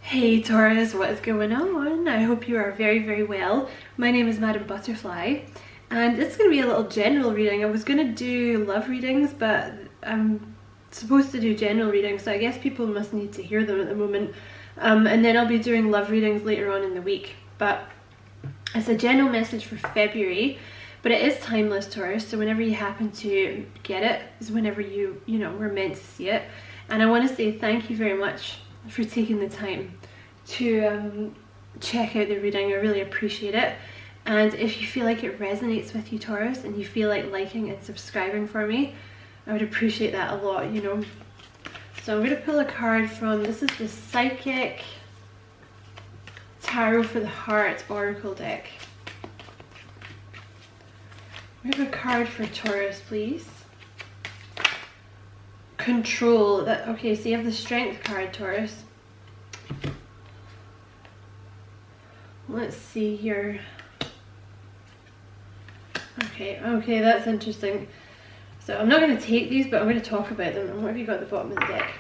Hey Taurus, what is going on? I hope you are very, very well. My name is Madam Butterfly, and it's going to be a little general reading. I was going to do love readings, but I'm supposed to do general readings, so I guess people must need to hear them at the moment. And then I'll be doing love readings later on in the week. But it's a general message for February, but it is timeless, Taurus, so whenever you happen to get it is whenever you were meant to see it. And I want to say thank you very much for taking the time to check out the reading. I really appreciate it. And if you feel like it resonates with you, Taurus, and you feel like liking and subscribing for me, I would appreciate that a lot, So I'm going to pull a card from, this is the Psychic Tarot for the Heart Oracle deck. We have a card for Taurus, please. Control. Okay, so you have the Strength card, Taurus. Let's see here. Okay, that's interesting. So I'm not going to take these, but I'm going to talk about them. And what have you got at the bottom of the deck?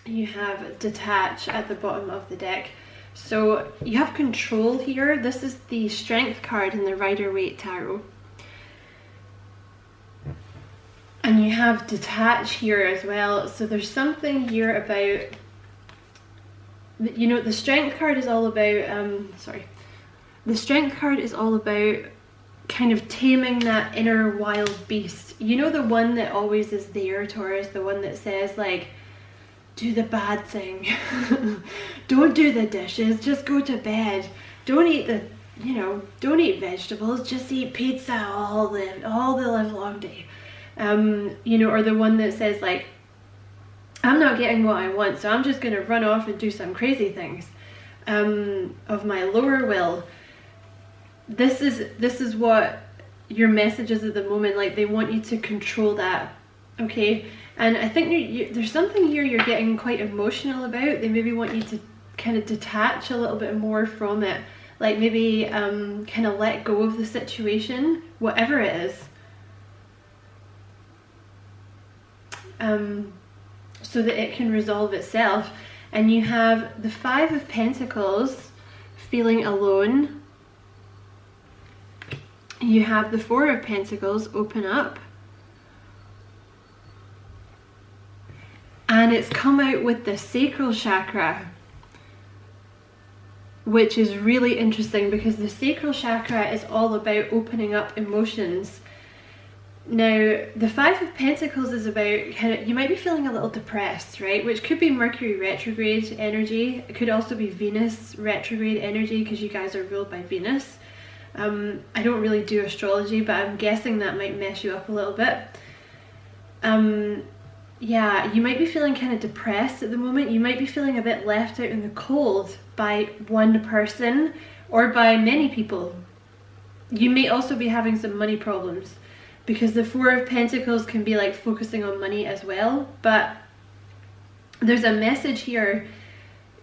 You have detach at the bottom of the deck. So you have control here. This is the Strength card in the Rider-Waite Tarot. And you have detach here as well. So there's something here about, the Strength card is all about, the Strength card is all about kind of taming that inner wild beast. You know, the one that always is there, Taurus, the one that says like, do the bad thing. Don't do the dishes, just go to bed. Don't eat don't eat vegetables, just eat pizza all the live long day. Or the one that says like, I'm not getting what I want, so I'm just going to run off and do some crazy things of my lower will. This is what your message is at the moment. Like, they want you to control that, okay? And I think there's something here you're getting quite emotional about. They maybe want you to kind of detach a little bit more from it, like maybe kind of let go of the situation, whatever it is. So that it can resolve itself. And you have the Five of Pentacles, feeling alone. You have the Four of Pentacles, open up. And it's come out with the Sacral chakra, which is really interesting because the Sacral chakra is all about opening up emotions. Now, the Five of Pentacles is about you might be feeling a little depressed, right? Which could be Mercury retrograde energy. It could also be Venus retrograde energy because you guys are ruled by Venus. I don't really do astrology, but I'm guessing that might mess you up a little bit. Yeah, you might be feeling kind of depressed at the moment. You might be feeling a bit left out in the cold by one person or by many people. You may also be having some money problems, because the Four of Pentacles can be like focusing on money as well. But there's a message here.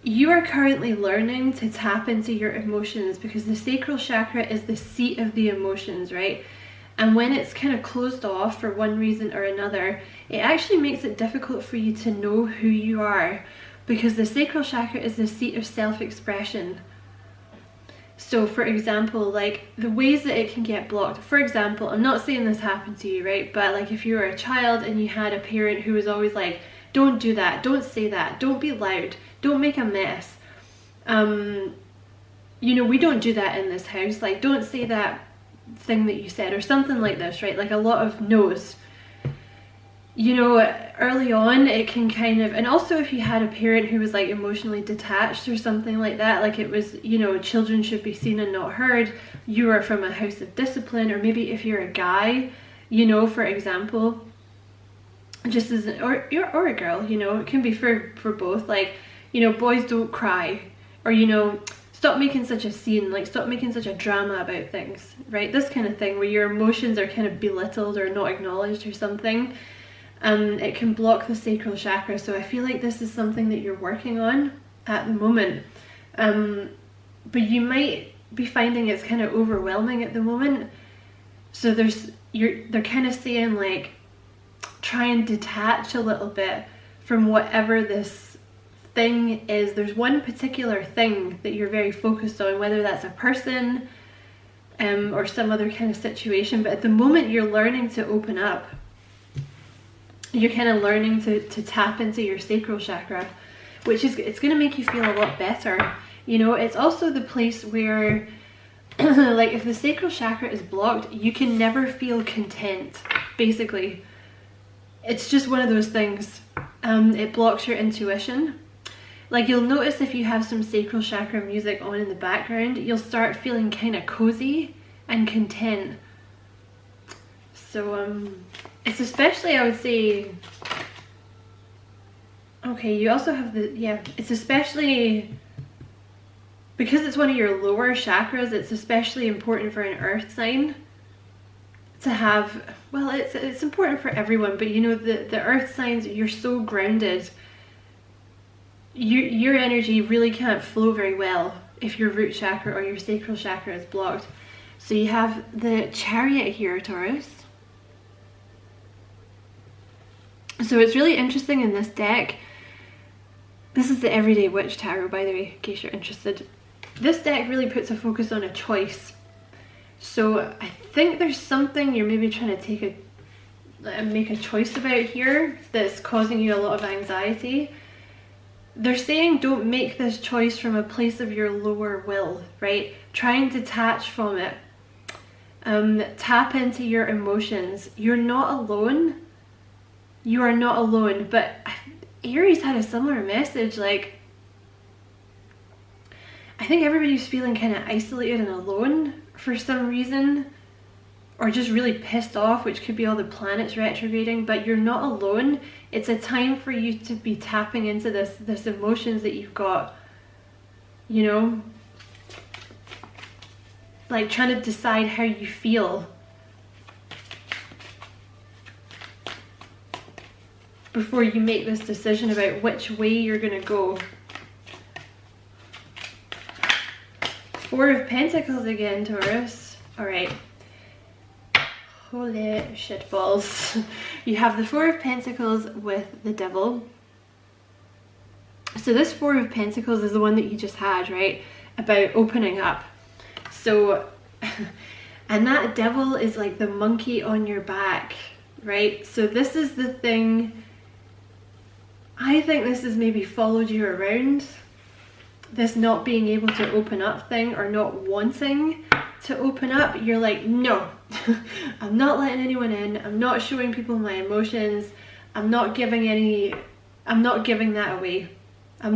You are currently learning to tap into your emotions, because the Sacral chakra is the seat of the emotions, right? And when it's kind of closed off for one reason or another, it actually makes it difficult for you to know who you are, because the Sacral chakra is the seat of self-expression. So for example, like the ways that it can get blocked, for example, I'm not saying this happened to you, right? But like if you were a child and you had a parent who was always like, don't do that, don't say that, don't be loud, don't make a mess. We don't do that in this house. Like, don't say that thing that you said or something like this, right? Like a lot of no's. Early on it can kind of, and also if you had a parent who was like emotionally detached or something like that, like it was, children should be seen and not heard, you are from a house of discipline, or maybe if you're a guy, for example, just as or a girl, it can be for both, like, boys don't cry, or stop making such a scene, like stop making such a drama about things, right? This kind of thing where your emotions are kind of belittled or not acknowledged or something. It can block the Sacral chakra. So I feel like this is something that you're working on at the moment. But you might be finding it's kind of overwhelming at the moment. So they're kind of saying like, try and detach a little bit from whatever this thing is, there's one particular thing that you're very focused on, whether that's a person or some other kind of situation, but at the moment you're learning to open up. You're kind of learning to tap into your sacral chakra, which is, it's going to make you feel a lot better. You know, it's also the place where like if the sacral chakra is blocked, you can never feel content, basically. It's just one of those things. It blocks your intuition. Like, you'll notice if you have some sacral chakra music on in the background, you'll start feeling kind of cozy and content. So it's especially, I would say, okay, you also have the, yeah, it's especially, because it's one of your lower chakras, it's especially important for an earth sign to have, well, it's important for everyone, but you know, the earth signs, you're so grounded. Your energy really can't flow very well if your root chakra or your sacral chakra is blocked. So you have the Chariot here, Taurus. So it's really interesting in this deck. This is the Everyday Witch Tarot, by the way, in case you're interested. This deck really puts a focus on a choice. So I think there's something you're maybe trying to make a choice about here that's causing you a lot of anxiety. They're saying don't make this choice from a place of your lower will, right? Try and detach from it. Tap into your emotions. You're not alone. You are not alone. But Aries had a similar message, like, I think everybody's feeling kind of isolated and alone for some reason, or just really pissed off, which could be all the planets retrograding, but you're not alone. It's a time for you to be tapping into this emotions that you've got, you know, like trying to decide how you feel before you make this decision about which way you're gonna go. Four of Pentacles again, Taurus. All right. Holy shit balls. You have the Four of Pentacles with the Devil. So this Four of Pentacles is the one that you just had, right? About opening up. So, and that Devil is like the monkey on your back, right? So this is the thing, I think this has maybe followed you around. This not being able to open up thing, or not wanting to open up. You're like, no, I'm not letting anyone in. I'm not showing people my emotions. I'm not giving that away. I'm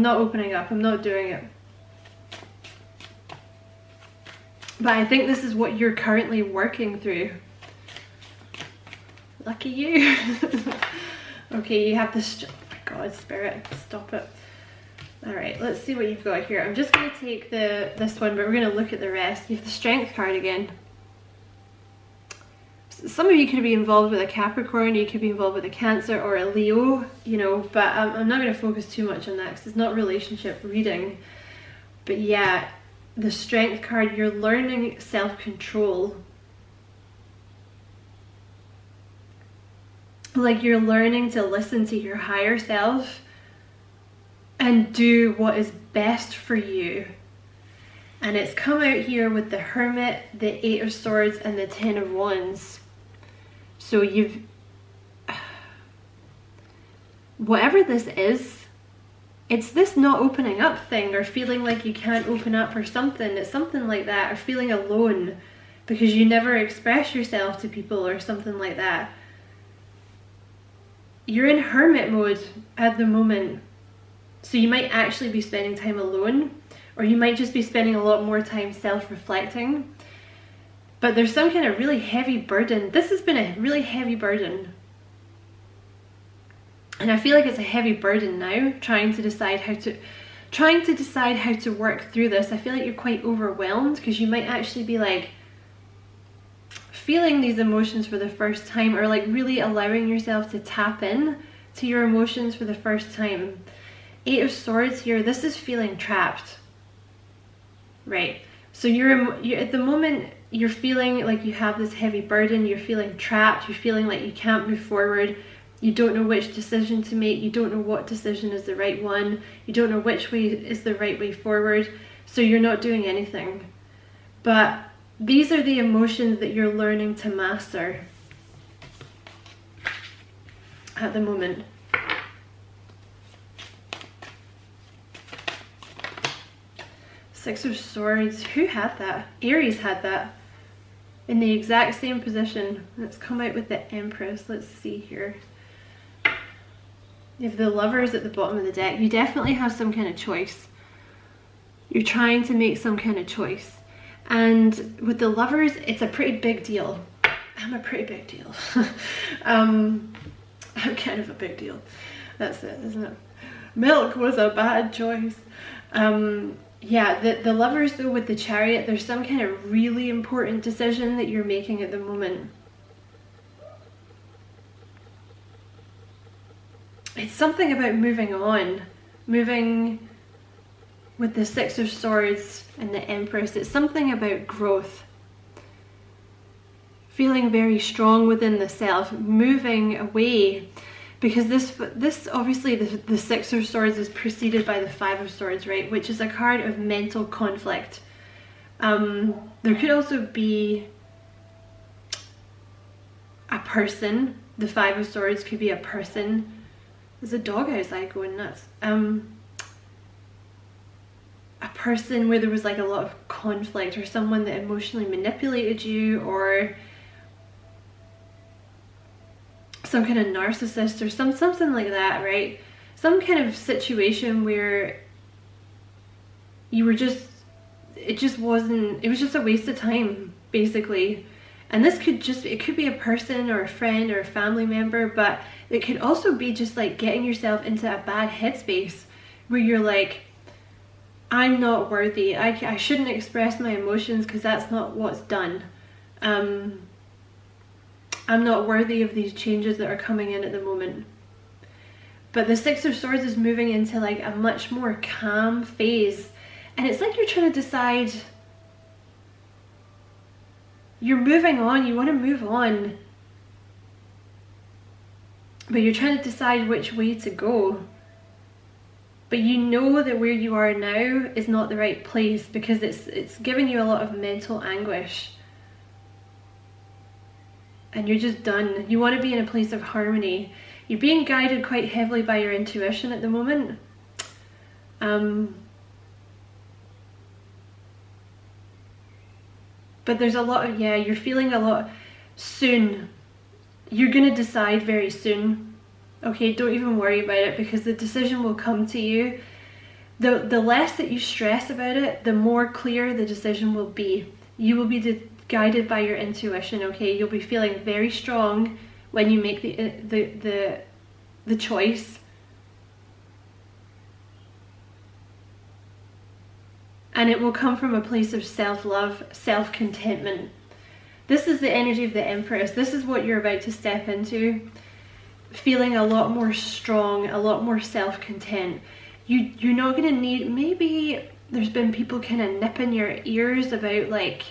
not opening up. I'm not doing it. But I think this is what you're currently working through. Lucky you. Okay, you have this, oh my God, Spirit, stop it. All right, let's see what you've got here. I'm just going to take this one, but we're going to look at the rest. You have the Strength card again. Some of you could be involved with a Capricorn, you could be involved with a Cancer or a Leo, you know, but I'm not going to focus too much on that because it's not relationship reading. But yeah, the Strength card, you're learning self-control. Like, you're learning to listen to your higher self and do what is best for you. And it's come out here with the Hermit, the Eight of Swords, and the Ten of Wands. So you've, whatever this is, it's this not opening up thing, or feeling like you can't open up or something. It's something like that, or feeling alone because you never express yourself to people or something like that. You're in hermit mode at the moment. So you might actually be spending time alone, or you might just be spending a lot more time self-reflecting. But there's some kind of really heavy burden. This has been a really heavy burden. And I feel like it's a heavy burden now, trying to decide how to work through this. I feel like you're quite overwhelmed because you might actually be like feeling these emotions for the first time, or like really allowing yourself to tap in to your emotions for the first time. Eight of Swords here, this is feeling trapped, right? So you're at the moment, you're feeling like you have this heavy burden, you're feeling trapped, you're feeling like you can't move forward, You don't know which decision to make. You don't know what decision is the right one. You don't know which way is the right way forward. So you're not doing anything. But these are the emotions that you're learning to master at the moment. Six of Swords. Who had that? Aries had that. In the exact same position. Let's come out with the Empress. Let's see here. You have the Lovers at the bottom of the deck. You definitely have some kind of choice. You're trying to make some kind of choice. And with the Lovers, it's a pretty big deal. I'm a pretty big deal. I'm kind of a big deal. That's it, isn't it? Milk was a bad choice. Yeah, the Lovers though, with the Chariot, there's some kind of really important decision that you're making at the moment. It's something about moving on. Moving with the Six of Swords and the Empress. It's something about growth. Feeling very strong within the self. Moving away. Because this obviously, the Six of Swords is preceded by the Five of Swords, right? Which is a card of mental conflict. There could also be a person. The Five of Swords could be a person. There's a dog outside going nuts. A person where there was like a lot of conflict, or someone that emotionally manipulated you, or some kind of narcissist, or something like that, right? Some kind of situation where you were just, it was just a waste of time, basically. And this could just, it could be a person or a friend or a family member, but it could also be just like getting yourself into a bad headspace where you're like, I'm not worthy, I shouldn't express my emotions because that's not what's done. I'm not worthy of these changes that are coming in at the moment. But the Six of Swords is moving into like a much more calm phase. And it's like you're trying to decide, you're moving on, you want to move on, but you're trying to decide which way to go. But you know that where you are now is not the right place, because it's giving you a lot of mental anguish. And you're just done. You want to be in a place of harmony. You're being guided quite heavily by your intuition at the moment. But there's a lot of, yeah, you're feeling a lot soon. You're going to decide very soon. Okay, don't even worry about it, because the decision will come to you. The less that you stress about it, the more clear the decision will be. You will be guided by your intuition, okay? You'll be feeling very strong when you make the choice. And it will come from a place of self-love, self-contentment. This is the energy of the Empress. This is what you're about to step into. Feeling a lot more strong, a lot more self-content. You're not going to need, maybe there's been people kind of nipping your ears about, like,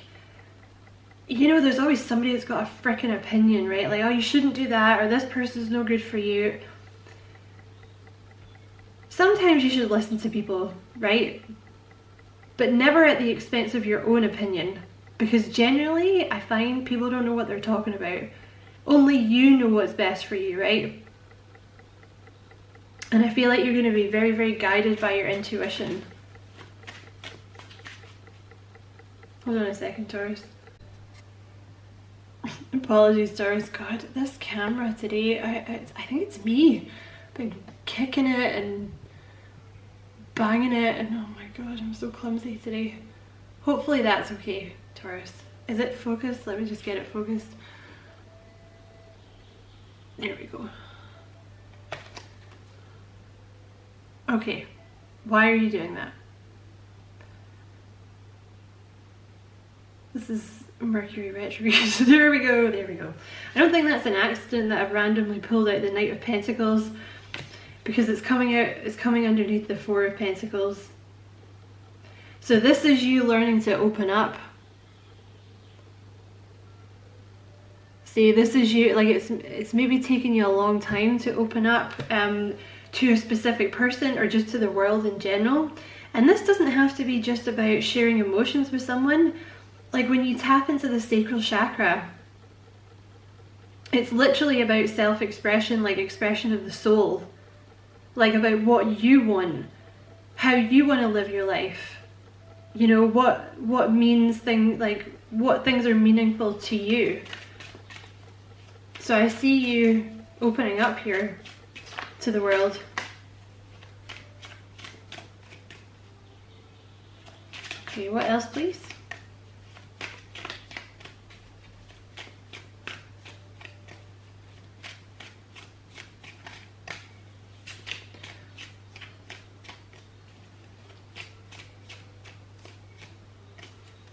you know, there's always somebody that's got a freaking opinion, right? Like, oh, you shouldn't do that, or this person's no good for you. Sometimes you should listen to people, right? But never at the expense of your own opinion. Because generally, I find people don't know what they're talking about. Only you know what's best for you, right? And I feel like you're going to be very, very guided by your intuition. Hold on a second, Taurus. Apologies, Taurus. God, this camera today, I think it's me. I've been kicking it and banging it, and oh my god, I'm so clumsy today. Hopefully that's okay, Taurus. Is it focused? Let me just get it focused. There we go. Okay, why are you doing that? This is Mercury retrograde. There we go, there we go. I don't think that's an accident that I've randomly pulled out the Knight of Pentacles, because it's coming out, it's coming underneath the Four of Pentacles. So this is you learning to open up. See, this is you, like it's maybe taking you a long time to open up to a specific person or just to the world in general. And this doesn't have to be just about sharing emotions with someone. Like when you tap into the sacral chakra, it's literally about self-expression, like expression of the soul, like about what you want, how you want to live your life. You know, what means things, like what things are meaningful to you. So I see you opening up here to the world. Okay, what else, please?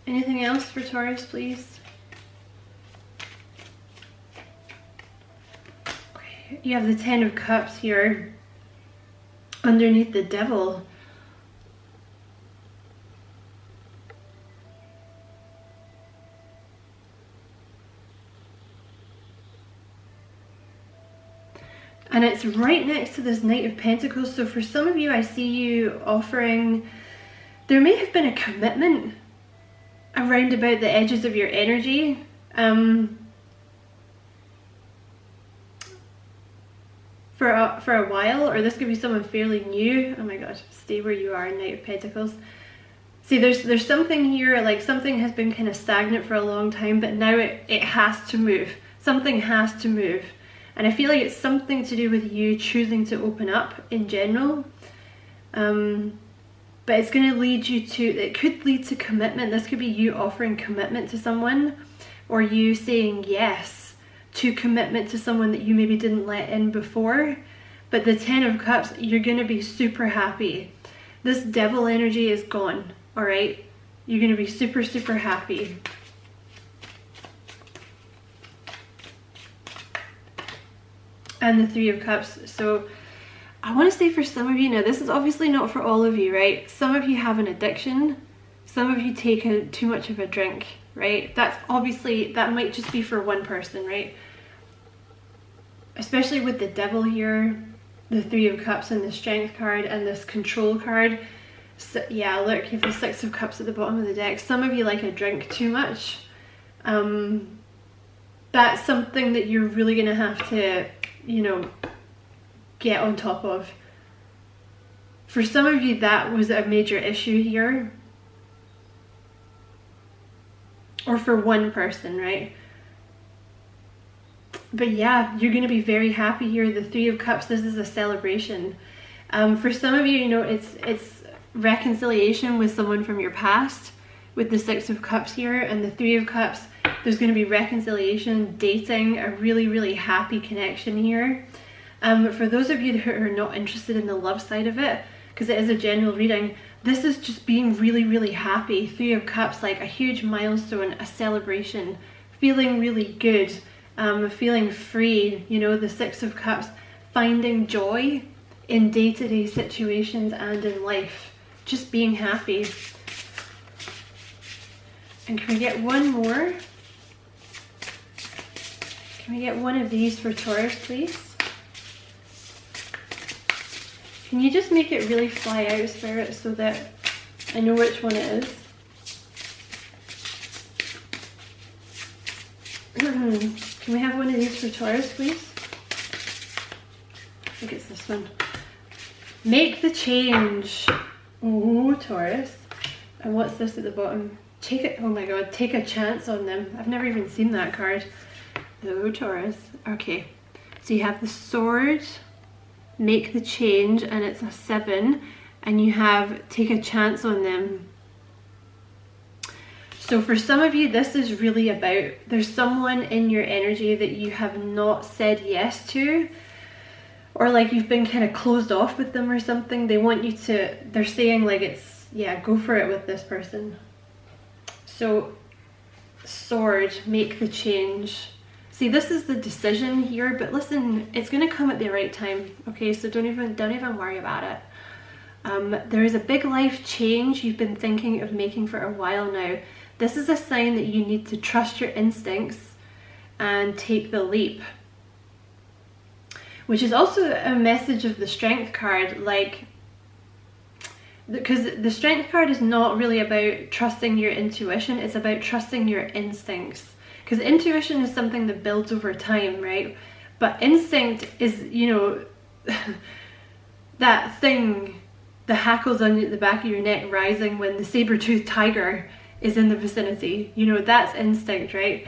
Anything else for Taurus, please? Okay, you have the Ten of Cups here underneath the Devil. And it's right next to this Knight of Pentacles. So for some of you, I see you offering, there may have been a commitment around about the edges of your energy. For a while, or this could be someone fairly new. Oh my god, stay where you are, Knight of Pentacles. See, there's something here, like something has been kind of stagnant for a long time, but now it has to move. Something has to move. And I feel like it's something to do with you choosing to open up in general. But it's going to lead you to, it could lead to commitment. This could be you offering commitment to someone, or you saying yes to commitment to someone that you maybe didn't let in before. But the Ten of Cups, you're going to be super happy. This Devil energy is gone, all right? You're going to be super, super happy. And the Three of Cups. So I want to say for some of you, now this is obviously not for all of you, right? Some of you have an addiction. Some of you take too much of a drink, right? That's obviously, that might just be for one person, right? Especially with the Devil here, the Three of Cups and the Strength card and this Control card. So, yeah, look, you have the Six of Cups at the bottom of the deck. Some of you like a drink too much. That's something that you're really going to have to, you know, get on top of. For some of you, that was a major issue here. Or for one person, right? But yeah, you're going to be very happy here. The Three of Cups, this is a celebration. For some of you, you know, it's reconciliation with someone from your past. With the Six of Cups here and the Three of Cups, there's going to be reconciliation, dating, a really, really happy connection here. For those of you who are not interested in the love side of it, because it is a general reading, this is just being really, really happy. Three of Cups, like a huge milestone, a celebration, feeling really good, feeling free. You know, the Six of Cups, finding joy in day-to-day situations and in life, just being happy. And can we get one more? Can we get one of these for Taurus, please? Can you just make it really fly out, Spirit, so that I know which one it is? Can we have one of these for Taurus, please? I think it's this one. Make the change. Oh, Taurus. And what's this at the bottom? Take it. Oh my god, take a chance on them. I've never even seen that card. Oh, Taurus. Okay. So you have the Sword, make the change, and it's a 7, and you have take a chance on them. So for some of you, this is really about, there's someone in your energy that you have not said yes to, or like you've been kind of closed off with them or something. They want you to, they're saying like it's, yeah, go for it with this person. So Sword, make the change. See, this is the decision here, but listen, it's going to come at the right time, okay? So don't even worry about it. There is a big life change you've been thinking of making for a while now. This is a sign that you need to trust your instincts and take the leap. Which is also a message of the Strength card, like, because the Strength card is not really about trusting your intuition, it's about trusting your instincts. Because intuition is something that builds over time, right? But instinct is, you know, that thing, the hackles on the back of your neck rising when the saber-toothed tiger is in the vicinity. You know, that's instinct, right?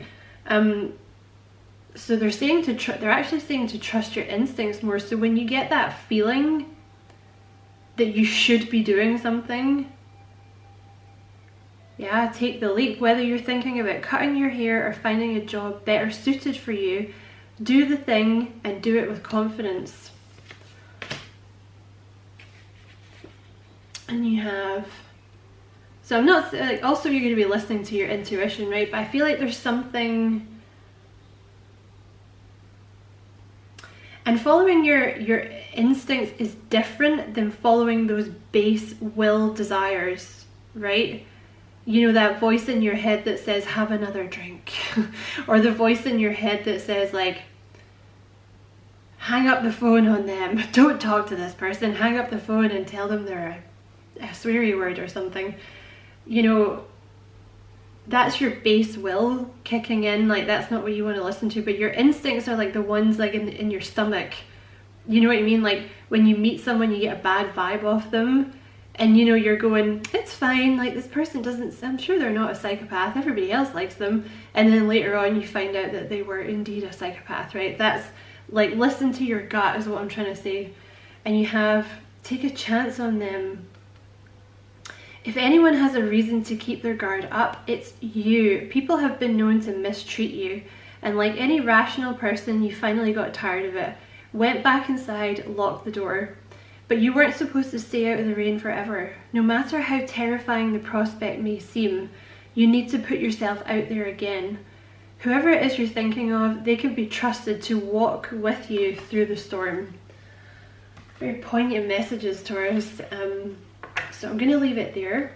So they're saying they're actually saying to trust your instincts more. So when you get that feeling that you should be doing something, yeah, take the leap. Whether you're thinking about cutting your hair or finding a job better suited for you, do the thing and do it with confidence. And you have, so I'm not, like, also you're going to be listening to your intuition, right? But I feel like there's something, and following your instincts is different than following those base will desires, right? You know, that voice in your head that says, have another drink. Or the voice in your head that says, like, hang up the phone on them. Don't talk to this person. Hang up the phone and tell them they're a sweary word or something. You know, that's your base will kicking in. Like, that's not what you want to listen to. But your instincts are like the ones like in your stomach. You know what I mean? Like when you meet someone, you get a bad vibe off them. And you know, you're going, it's fine, like this person doesn't, I'm sure they're not a psychopath, everybody else likes them. And then later on you find out that they were indeed a psychopath, right? That's like, listen to your gut is what I'm trying to say. And you have, take a chance on them. If anyone has a reason to keep their guard up, it's you. People have been known to mistreat you. And like any rational person, you finally got tired of it. Went back inside, locked the door. But you weren't supposed to stay out of the rain forever. No matter how terrifying the prospect may seem, you need to put yourself out there again. Whoever it is you're thinking of, they can be trusted to walk with you through the storm. Very poignant messages, Taurus. So I'm going to leave it there.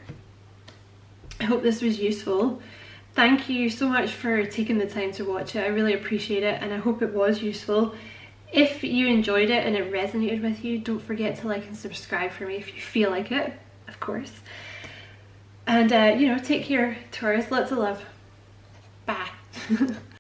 I hope this was useful. Thank you so much for taking the time to watch it. I really appreciate it, and I hope it was useful. If you enjoyed it and it resonated with you, don't forget to like and subscribe for me if you feel like it, of course. And you know, take care, Taurus. Lots of love. Bye.